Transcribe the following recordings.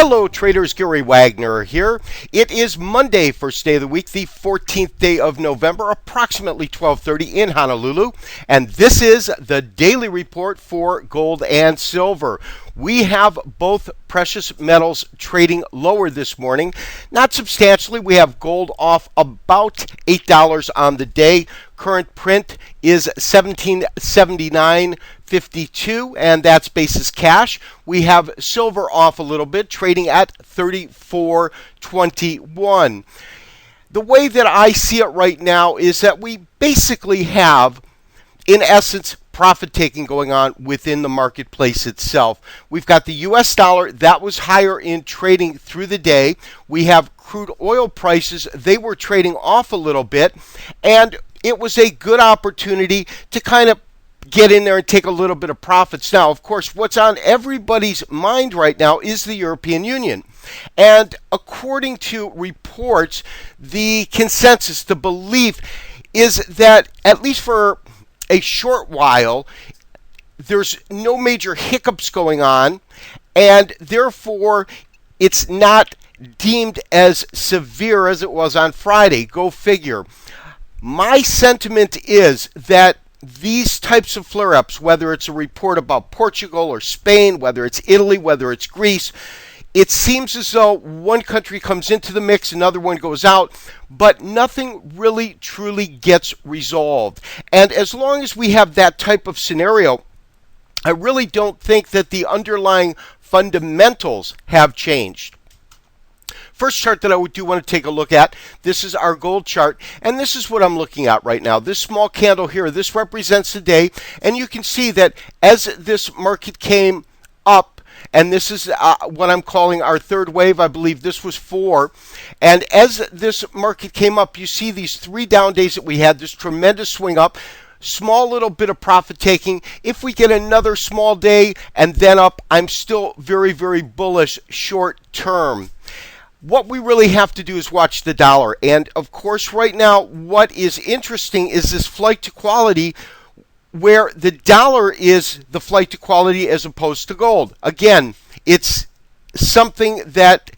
Hello traders, Gary Wagner here. It is Monday, first day of the week, the 14th day of November, approximately 12:30 in Honolulu, and this is the daily report for gold and silver. We have both precious metals trading lower this morning, not substantially. We have gold off about $8 on the day. Current print is 1779.52, and that's basis cash. We have silver off a little bit, trading at 34.21. The way that I see it right now is that we basically have, in essence, profit taking going on within the marketplace itself. We've got the US dollar that was higher in trading through the day. We have crude oil prices. They were trading off a little bit, and it was a good opportunity to kind of get in there and take a little bit of profits. Now, of course, what's on everybody's mind right now is the European Union. And according to reports, the consensus, the belief is that at least for a short while, there's no major hiccups going on, and therefore it's not deemed as severe as it was on Friday. Go figure. My sentiment is that these types of flare-ups, whether it's a report about Portugal or Spain, whether it's Italy, whether it's Greece, it seems as though one country comes into the mix, another one goes out, but nothing really truly gets resolved. And as long as we have that type of scenario, I really don't think that the underlying fundamentals have changed. First chart that I do want to take a look at, this is our gold chart, and this is what I'm looking at right now. This small candle here, this represents the day, and you can see that as this market came up, and this is what I'm calling our third wave. I believe this was 4. And as this market came up, you see these 3 down days that we had, this tremendous swing up, small little bit of profit taking. If we get another small day and then up, I'm still very, very bullish short term. What we really have to do is watch the dollar. And of course, right now, what is interesting is this flight to quality, where the dollar is the flight to quality as opposed to gold. Again, it's something that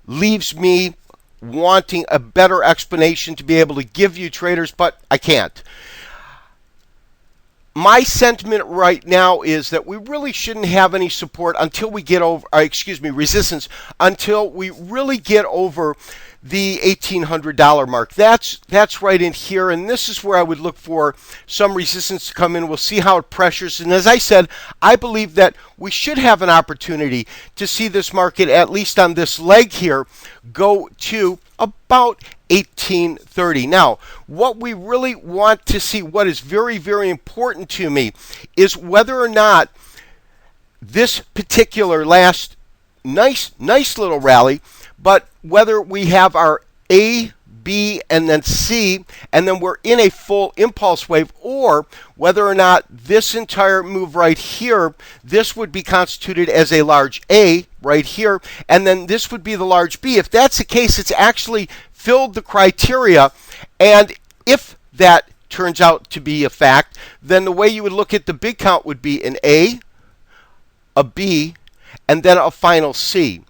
leaves me wanting a better explanation to be able to give you traders, but I can't. My sentiment right now is that we really shouldn't have any support until we get over, resistance, until we really get over the $1,800 mark. That's right in here, and this is where I would look for some resistance to come in. We'll see how it pressures, and as I said, I believe that we should have an opportunity to see this market, at least on this leg here, go to about 1830. Now, what we really want to see, what is very, very important to me, is whether or not this particular last nice little rally, but whether we have our A, B, and then C, and then we're in a full impulse wave, or whether or not this entire move right here, this would be constituted as a large A right here, and then this would be the large B. If that's the case, it's actually filled the criteria, and if that turns out to be a fact, then the way you would look at the big count would be an A, a B, and then a final C.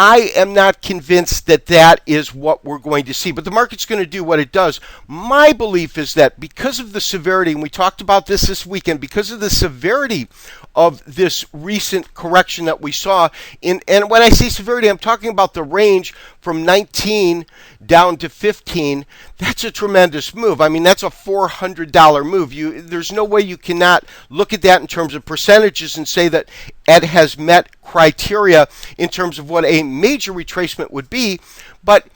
I am not convinced that that is what we're going to see, but the market's going to do what it does. My belief is that because of the severity, and we talked about this weekend, because of the severity of this recent correction that we saw, and when I say severity, I'm talking about the range from 19 down to 15. That's a tremendous move. I mean, that's a $400 move. There's no way you cannot look at that in terms of percentages and say that it has met criteria in terms of what a major retracement would be. But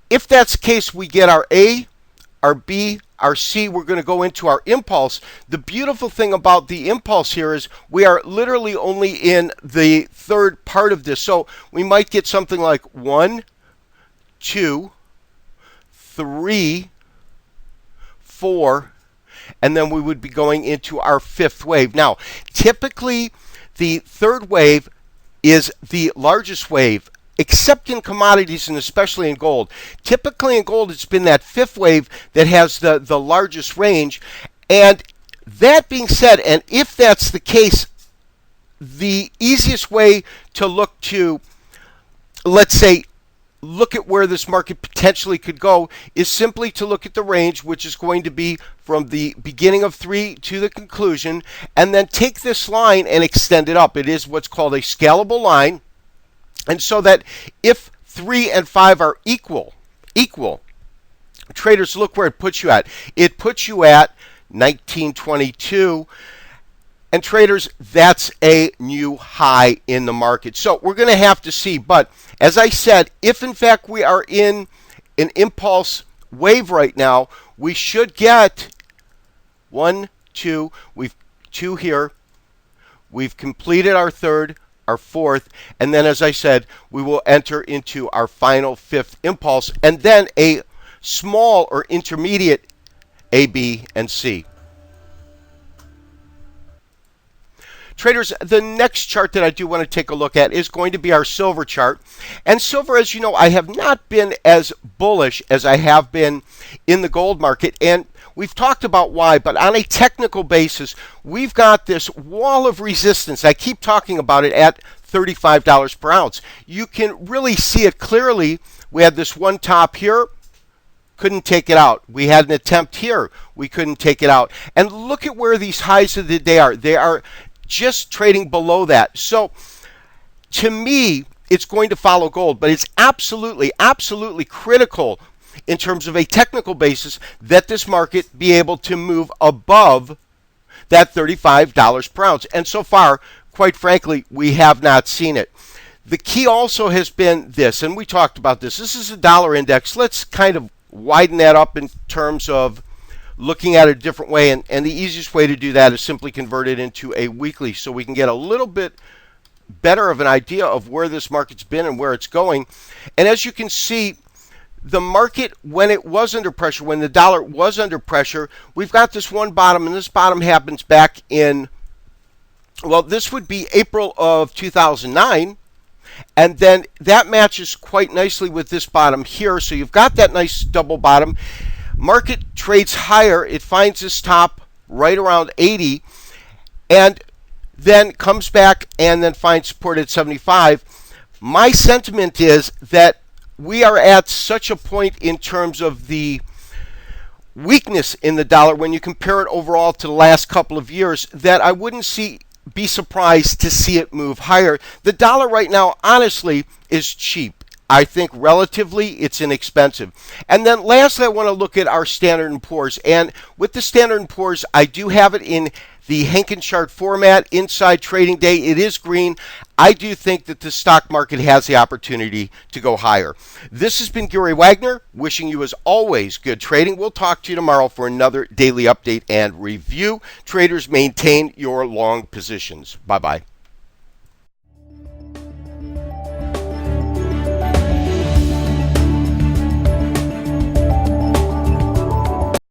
if that's the case, we get our A, our B, our C, we're going to go into our impulse. The beautiful thing about the impulse here is we are literally only in the third part of this. So we might get something like 1, 2, 3, 4, and then we would be going into our 5th wave. Now, typically, the 3rd wave is the largest wave, except in commodities and especially in gold. Typically in gold, it's been that 5th wave that has the largest range. And that being said, and if that's the case, the easiest way to look to, let's say, look at where this market potentially could go is simply to look at the range, which is going to be from the beginning of 3 to the conclusion, and then take this line and extend it up. It is what's called a scalable line. And so that if 3 and 5 are equal, traders, look where it puts you at. It puts you at 1922. And traders, that's a new high in the market. So we're going to have to see. But as I said, if in fact we are in an impulse wave right now, we should get 1, 2. We've 2 here. We've completed our third, our fourth. And then, as I said, we will enter into our final 5th impulse. And then a small or intermediate A, B, and C. Traders, the next chart that I do want to take a look at is going to be our silver chart. And silver, as you know, I have not been as bullish as I have been in the gold market. And we've talked about why, but on a technical basis, we've got this wall of resistance. I keep talking about it at $35 per ounce. You can really see it clearly. We had this one top here. Couldn't take it out. We had an attempt here. We couldn't take it out. And look at where these highs of the day are. They are just trading below that. So to me, it's going to follow gold, but it's absolutely critical in terms of a technical basis that this market be able to move above that $35 per ounce. And so far, quite frankly, we have not seen it. The key also has been this, and we talked about this. This is a dollar index. Let's kind of widen that up in terms of looking at it a different way, and the easiest way to do that is simply convert it into a weekly so we can get a little bit better of an idea of where this market's been and where it's going. And as you can see, the market, when it was under pressure, when the dollar was under pressure, we've got this one bottom, and this bottom happens back in, well, this would be April of 2009. And then that matches quite nicely with this bottom here. So you've got that nice double bottom. Market trades higher. It finds this top right around 80 and then comes back and then finds support at 75. My sentiment is that we are at such a point in terms of the weakness in the dollar when you compare it overall to the last couple of years that I wouldn't be surprised to see it move higher. The dollar right now, honestly, is cheap. I think relatively it's inexpensive. And then lastly, I want to look at our Standard & Poor's. And with the Standard & Poor's, I do have it in the Henkin chart format inside trading day. It is green. I do think that the stock market has the opportunity to go higher. This has been Gary Wagner, wishing you as always good trading. We'll talk to you tomorrow for another daily update and review. Traders, maintain your long positions. Bye-bye.